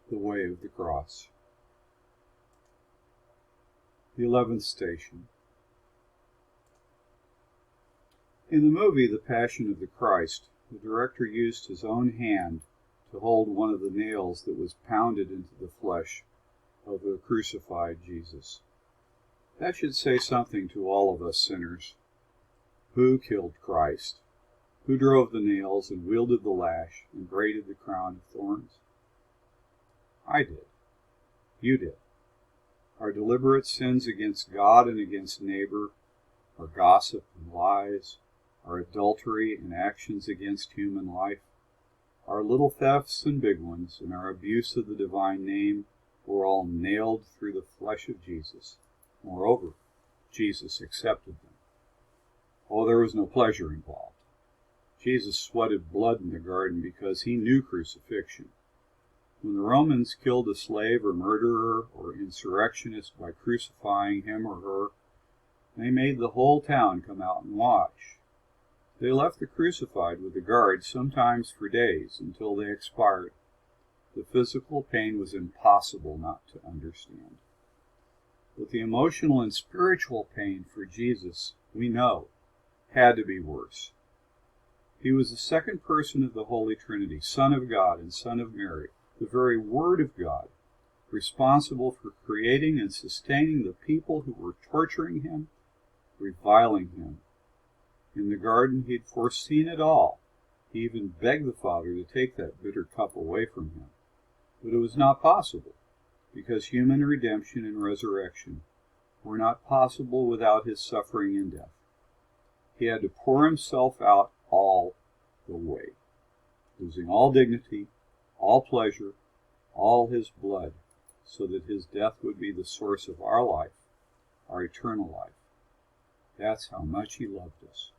the way of the cross. The 11th station. In the movie The Passion of the Christ, the director used his own hand to hold one of the nails that was pounded into the flesh of the crucified Jesus. That should say something to all of us sinners. Who killed Christ? Who drove the nails and wielded the lash and braided the crown of thorns? I did. You did. Our deliberate sins against God and against neighbor, our gossip and lies, our adultery and actions against human life, our little thefts and big ones, and our abuse of the divine name were all nailed through the flesh of Jesus. Moreover, Jesus accepted them. Oh, there was no pleasure involved. Jesus sweated blood in the garden because he knew crucifixion. When the Romans killed a slave or murderer or insurrectionist by crucifying him or her, they made the whole town come out and watch. They left the crucified with the guards sometimes for days until they expired. The physical pain was impossible not to understand. But the emotional and spiritual pain for Jesus, we know, had to be worse. He was the second person of the Holy Trinity, Son of God and Son of Mary, the very Word of God, responsible for creating and sustaining the people who were torturing him, reviling him. In the garden, he'd foreseen it all. He even begged the Father to take that bitter cup away from him. But it was not possible, because human redemption and resurrection were not possible without his suffering and death. He had to pour himself out all the way, losing all dignity, all pleasure, all his blood, so that his death would be the source of our life, our eternal life. That's how much he loved us.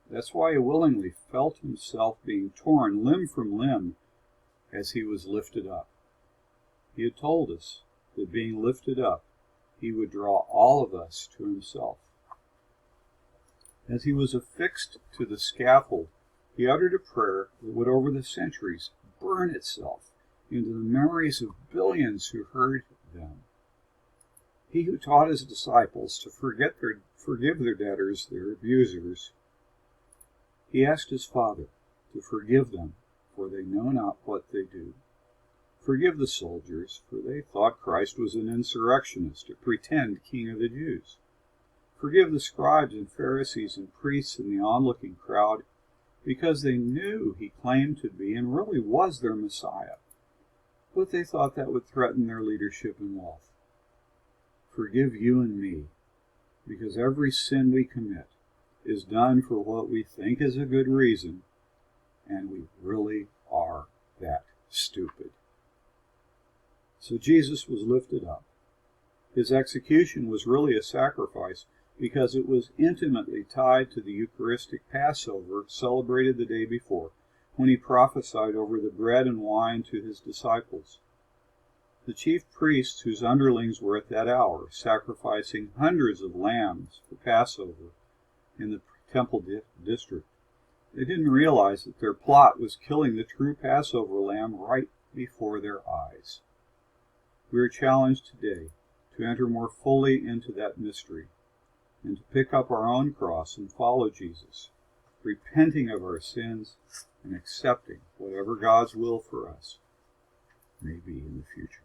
That's why he willingly felt himself being torn limb from limb as he was lifted up. He had told us that being lifted up, he would draw all of us to himself. As he was affixed to the scaffold, he uttered a prayer that would over the centuries burn itself into the memories of billions who heard them. He who taught his disciples to forgive their debtors, their abusers, he asked his Father to forgive them, for they know not what they do. Forgive the soldiers, for they thought Christ was an insurrectionist, a pretend king of the Jews. Forgive the scribes and Pharisees and priests in the onlooking crowd, because they knew he claimed to be and really was their Messiah, but they thought that would threaten their leadership and wealth. Forgive you and me, because every sin we commit is done for what we think is a good reason, and we really are that stupid. So Jesus was lifted up. His execution was really a sacrifice because it was intimately tied to the Eucharistic Passover celebrated the day before, when he prophesied over the bread and wine to his disciples. The chief priests, whose underlings were at that hour sacrificing hundreds of lambs for Passover in the temple district, they didn't realize that their plot was killing the true Passover lamb right before their eyes. We are challenged today to enter more fully into that mystery and to pick up our own cross and follow Jesus, repenting of our sins and accepting whatever God's will for us may be in the future.